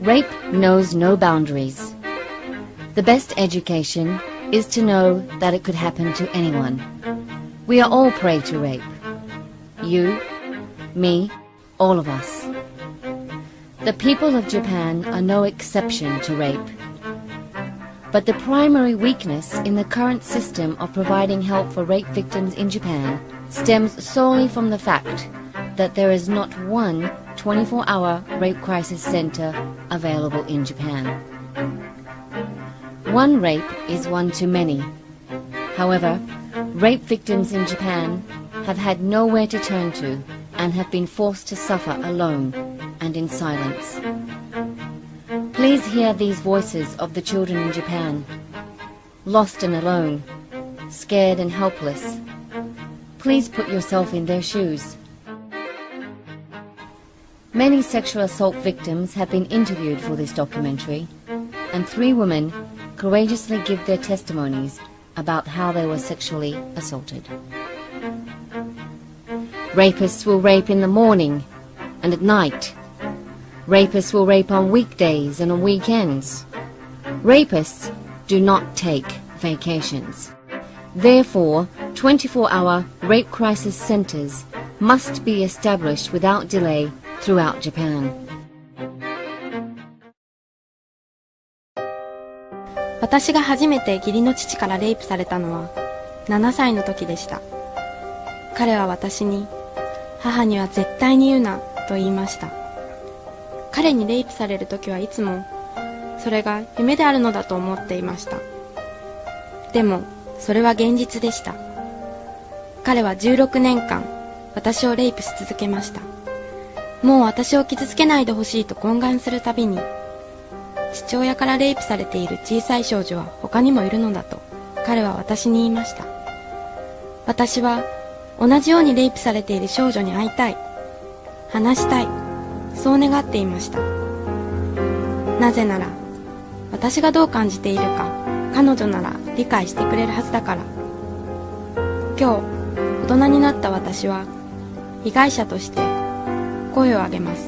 Rape knows no boundaries. The best education is to know that it could happen to anyone. We are all prey to rape. You, me, all of us. The people of Japan are no exception to rape. But the primary weakness in the current system of providing help for rape victims in Japan stems solely from the fact that there is not one 24-hour rape crisis center available in Japan. One rape is one too many. However, rape victims in Japan have had nowhere to turn to and have been forced to suffer alone and in silence. Please hear these voices of the children in Japan, lost and alone, scared and helpless. Please put yourself in their shoes. Many sexual assault victims have been interviewed for this documentary, and 3 women courageously give their testimonies about how they were sexually assaulted. Rapists will rape in the morning and at night. Rapists will rape on weekdays and on weekends. Rapists do not take vacations. Therefore, 24-hour rape crisis centers must be established without delay throughout Japan. 私が初めて義理の父からレイプされたのは7歳の時でした。彼は私に、母には絶対に言うなと言いました。彼にレイプされる時はいつも、それが夢であるのだと思っていました。でも、それは現実でした。彼は16年間、私をレイプし続けました。もう私を傷つけないでほしいと懇願するたびに、父親からレイプされている小さい少女は他にもいるのだと彼は私に言いました。私は同じようにレイプされている少女に会いたい、話したい、そう願っていました。なぜなら私がどう感じているか彼女なら理解してくれるはずだから。今日大人になった私は被害者として声を上げます。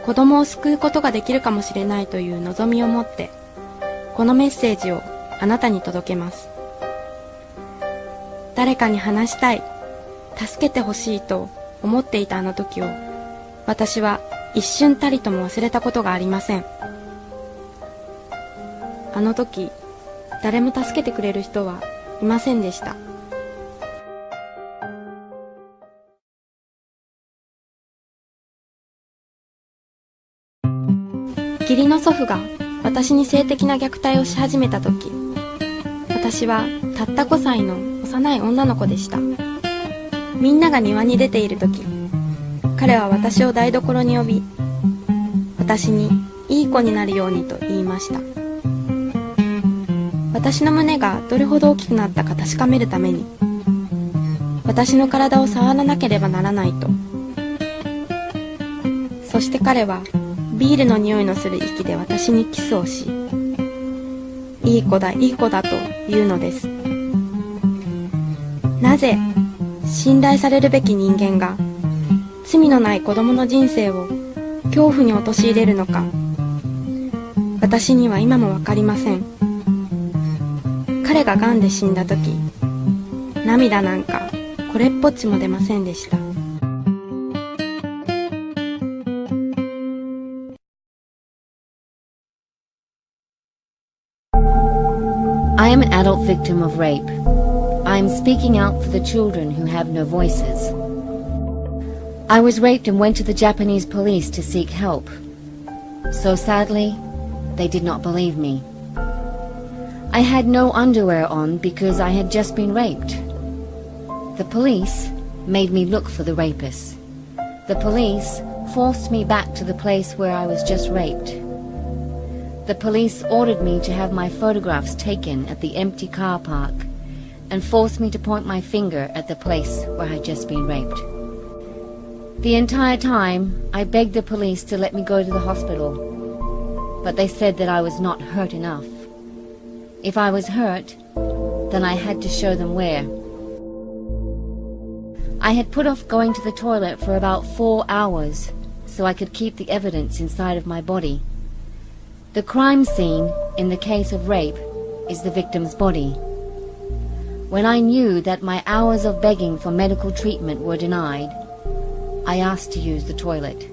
子供を救うことができるかもしれないという望みを持ってこのメッセージをあなたに届けます。誰かに話したい、助けてほしいと思っていたあの時を私は一瞬たりとも忘れたことがありません。あの時誰も助けてくれる人はいませんでした。義理の祖父が私に性的な虐待をし始めた時、私はたった5歳の幼い女の子でした。みんなが庭に出ている時、彼は私を台所に呼び、私にいい子になるようにと言いました。私の胸がどれほど大きくなったか確かめるために、私の体を触らなければならないと。そして彼はビールの匂いのする息で私にキスをし、いい子だいい子だと言うのです。なぜ信頼されるべき人間が罪のない子供の人生を恐怖に陥れるのか、私には今もわかりません。彼が癌で死んだ時、涙なんかこれっぽっちも出ませんでした。I am an adult victim of rape. I am speaking out for the children who have no voices. I was raped and went to the Japanese police to seek help. So sadly, they did not believe me. I had no underwear on because I had just been raped. The police made me look for the rapists. The police forced me back to the place where I was just raped. The police ordered me to have my photographs taken at the empty car park and forced me to point my finger at the place where I'd just been raped. The entire time, I begged the police to let me go to the hospital, but they said that I was not hurt enough. If I was hurt, then I had to show them where. I had put off going to the toilet for about 4 hours so I could keep the evidence inside of my body. The crime scene in the case of rape is the victim's body. When I knew that my hours of begging for medical treatment were denied, I asked to use the toilet.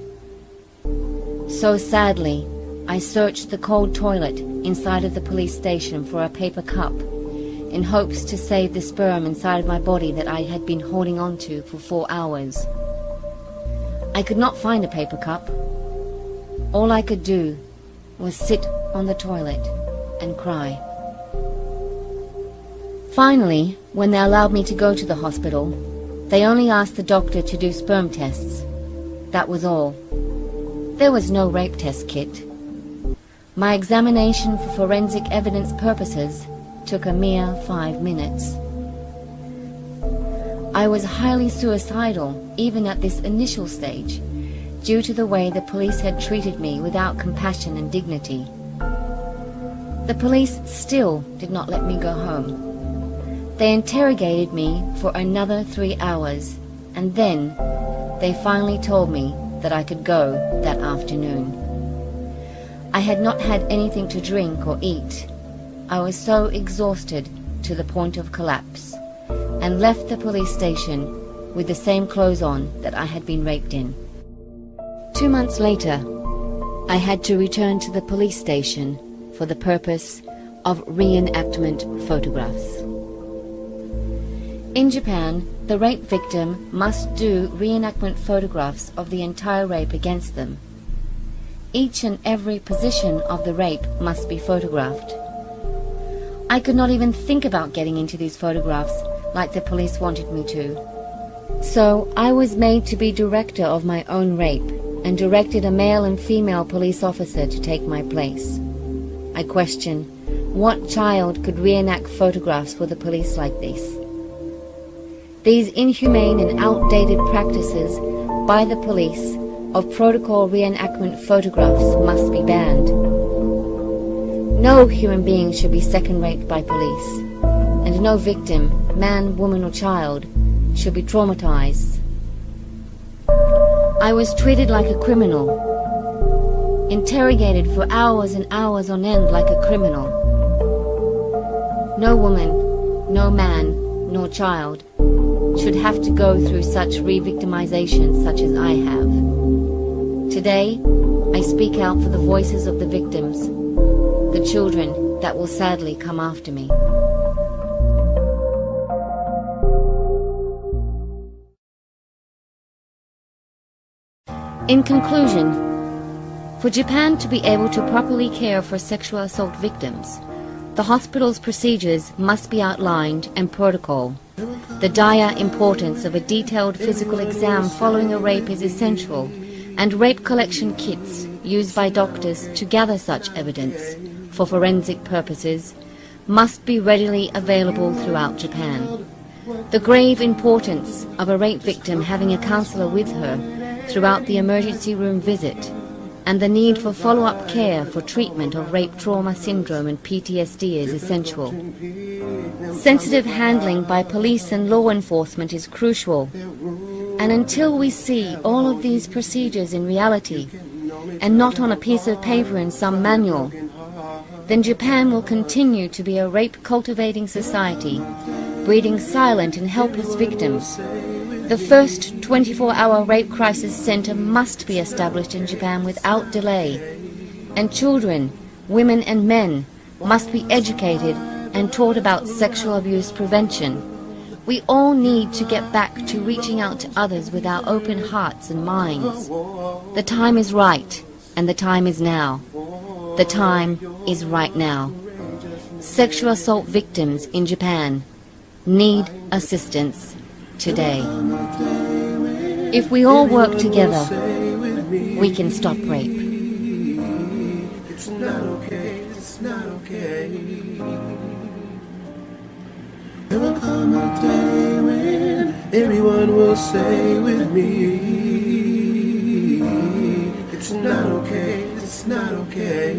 So sadly, I searched the cold toilet inside of the police station for a paper cup in hopes to save the sperm inside of my body that I had been holding on to for 4 hours. I could not find a paper cup. All I could do was sit on the toilet and cry. Finally, when they allowed me to go to the hospital, they only asked the doctor to do sperm tests. That was all. There was no rape test kit. My examination for forensic evidence purposes took a mere 5 minutes. I was highly suicidal even at this initial stage, due to the way the police had treated me without compassion and dignity. The police still did not let me go home. They interrogated me for another 3 hours, and then they finally told me that I could go that afternoon. I had not had anything to drink or eat. I was so exhausted to the point of collapse, and left the police station with the same clothes on that I had been raped in. 2 months later, I had to return to the police station for the purpose of reenactment photographs. In Japan, the rape victim must do reenactment photographs of the entire rape against them. Each and every position of the rape must be photographed. I could not even think about getting into these photographs like the police wanted me to. So I was made to be director of my own rape and directed a male and female police officer to take my place. I question, what child could reenact photographs for the police like this? These inhumane and outdated practices by the police of protocol reenactment photographs must be banned. No human being should be second-rate by police, and no victim, man, woman or child, should be traumatized. I was treated like a criminal, interrogated for hours and hours on end like a criminal. No woman, no man, nor child should have to go through such re-victimization such as I have. Today, I speak out for the voices of the victims, the children that will sadly come after me. In conclusion, for Japan to be able to properly care for sexual assault victims, the hospital's procedures must be outlined and protocol. The dire importance of a detailed physical exam following a rape is essential, and rape collection kits used by doctors to gather such evidence for forensic purposes must be readily available throughout Japan. The grave importance of a rape victim having a counselor with her throughout the emergency room visit, and the need for follow-up care for treatment of rape trauma syndrome and PTSD is essential. Sensitive handling by police and law enforcement is crucial, and until we see all of these procedures in reality, and not on a piece of paper in some manual, then Japan will continue to be a rape-cultivating society, breeding silent and helpless victims. The first 24-hour rape crisis center must be established in Japan without delay, and children, women and men must be educated and taught about sexual abuse prevention. We all need to get back to reaching out to others with our open hearts and minds. The time is right, and the time is now. The time is right now. Sexual assault victims in Japan need assistance today. If we all work together, we can stop rape. It's not okay, it's not okay. There will come a day when everyone will say with me, it's not okay, it's not okay.